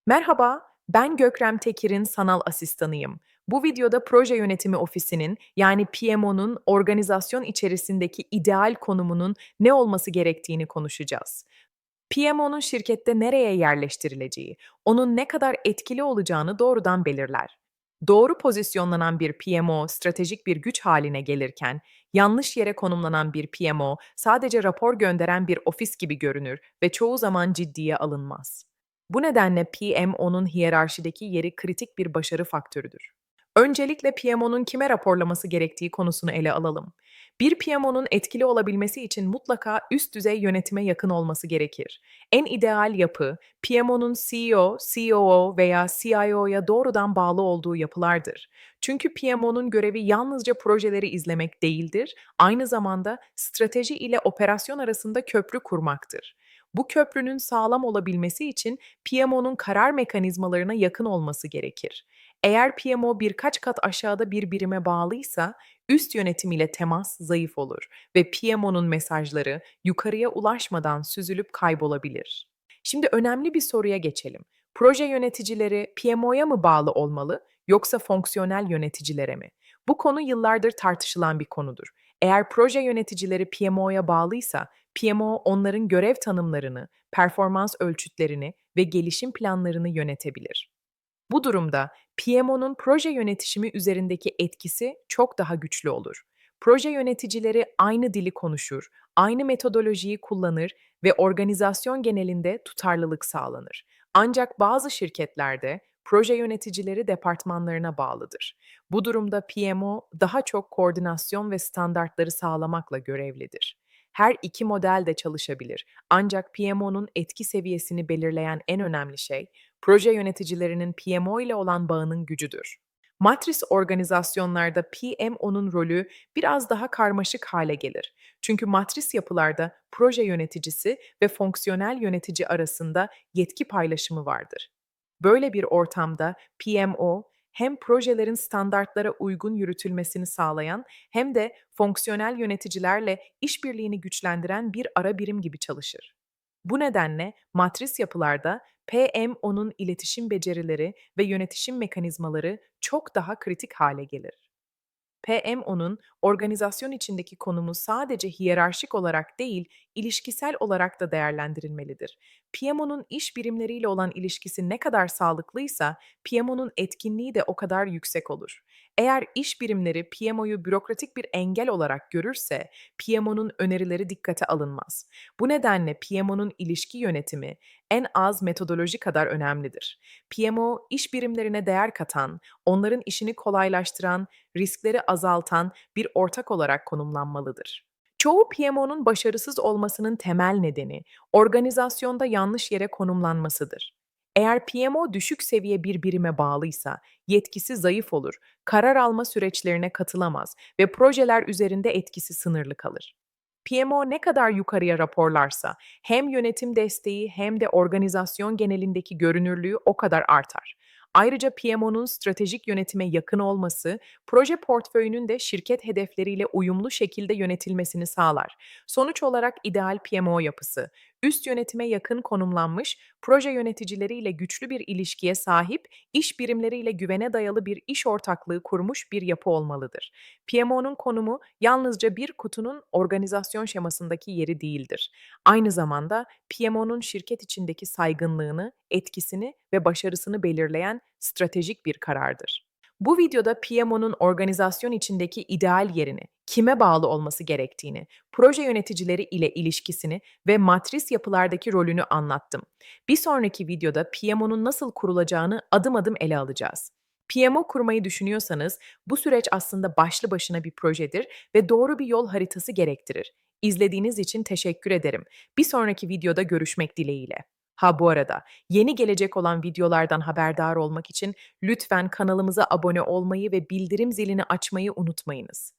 Merhaba, ben Gökrem Tekir'in sanal asistanıyım. Bu videoda proje yönetimi ofisinin yani PMO'nun organizasyon içerisindeki ideal konumunun ne olması gerektiğini konuşacağız. PMO'nun şirkette nereye yerleştirileceği, onun ne kadar etkili olacağını doğrudan belirler. Doğru pozisyonlanan bir PMO stratejik bir güç haline gelirken, yanlış yere konumlanan bir PMO sadece rapor gönderen bir ofis gibi görünür ve çoğu zaman ciddiye alınmaz. Bu nedenle PMO'nun hiyerarşideki yeri kritik bir başarı faktörüdür. Öncelikle PMO'nun kime raporlaması gerektiği konusunu ele alalım. Bir PMO'nun etkili olabilmesi için mutlaka üst düzey yönetime yakın olması gerekir. En ideal yapı, PMO'nun CEO, COO veya CIO'ya doğrudan bağlı olduğu yapılardır. Çünkü PMO'nun görevi yalnızca projeleri izlemek değildir, aynı zamanda strateji ile operasyon arasında köprü kurmaktır. Bu köprünün sağlam olabilmesi için PMO'nun karar mekanizmalarına yakın olması gerekir. Eğer PMO birkaç kat aşağıda bir birime bağlıysa, üst yönetim ile temas zayıf olur ve PMO'nun mesajları yukarıya ulaşmadan süzülüp kaybolabilir. Şimdi önemli bir soruya geçelim. Proje yöneticileri PMO'ya mı bağlı olmalı yoksa fonksiyonel yöneticilere mi? Bu konu yıllardır tartışılan bir konudur. Eğer proje yöneticileri PMO'ya bağlıysa, PMO onların görev tanımlarını, performans ölçütlerini ve gelişim planlarını yönetebilir. Bu durumda PMO'nun proje yönetişimi üzerindeki etkisi çok daha güçlü olur. Proje yöneticileri aynı dili konuşur, aynı metodolojiyi kullanır ve organizasyon genelinde tutarlılık sağlanır. Ancak bazı şirketlerde proje yöneticileri departmanlarına bağlıdır. Bu durumda PMO daha çok koordinasyon ve standartları sağlamakla görevlidir. Her iki model de çalışabilir. Ancak PMO'nun etki seviyesini belirleyen en önemli şey, proje yöneticilerinin PMO ile olan bağının gücüdür. Matris organizasyonlarda PMO'nun rolü biraz daha karmaşık hale gelir. Çünkü matris yapılarda proje yöneticisi ve fonksiyonel yönetici arasında yetki paylaşımı vardır. Böyle bir ortamda PMO hem projelerin standartlara uygun yürütülmesini sağlayan hem de fonksiyonel yöneticilerle işbirliğini güçlendiren bir ara birim gibi çalışır. Bu nedenle matris yapılarda PMO'nun iletişim becerileri ve yönetişim mekanizmaları çok daha kritik hale gelir. PMO'nun organizasyon içindeki konumu sadece hiyerarşik olarak değil, ilişkisel olarak da değerlendirilmelidir. PMO'nun iş birimleriyle olan ilişkisi ne kadar sağlıklıysa, PMO'nun etkinliği de o kadar yüksek olur. Eğer iş birimleri PMO'yu bürokratik bir engel olarak görürse, PMO'nun önerileri dikkate alınmaz. Bu nedenle PMO'nun ilişki yönetimi en az metodoloji kadar önemlidir. PMO, iş birimlerine değer katan, onların işini kolaylaştıran, riskleri azaltan bir ortak olarak konumlanmalıdır. Çoğu PMO'nun başarısız olmasının temel nedeni organizasyonda yanlış yere konumlanmasıdır. Eğer PMO düşük seviye bir birime bağlıysa yetkisi zayıf olur, karar alma süreçlerine katılamaz ve projeler üzerinde etkisi sınırlı kalır. PMO ne kadar yukarıya raporlarsa hem yönetim desteği hem de organizasyon genelindeki görünürlüğü o kadar artar. Ayrıca PMO'nun stratejik yönetime yakın olması, proje portföyünün de şirket hedefleriyle uyumlu şekilde yönetilmesini sağlar. Sonuç olarak ideal PMO yapısı, üst yönetime yakın konumlanmış, proje yöneticileriyle güçlü bir ilişkiye sahip, iş birimleriyle güvene dayalı bir iş ortaklığı kurmuş bir yapı olmalıdır. PMO'nun konumu yalnızca bir kutunun organizasyon şemasındaki yeri değildir. Aynı zamanda PMO'nun şirket içindeki saygınlığını, etkisini ve başarısını belirleyen stratejik bir karardır. Bu videoda PMO'nun organizasyon içindeki ideal yerini, kime bağlı olması gerektiğini, proje yöneticileri ile ilişkisini ve matris yapılardaki rolünü anlattım. Bir sonraki videoda PMO'nun nasıl kurulacağını adım adım ele alacağız. PMO kurmayı düşünüyorsanız bu süreç aslında başlı başına bir projedir ve doğru bir yol haritası gerektirir. İzlediğiniz için teşekkür ederim. Bir sonraki videoda görüşmek dileğiyle. Ha bu arada, yeni gelecek olan videolardan haberdar olmak için lütfen kanalımıza abone olmayı ve bildirim zilini açmayı unutmayınız.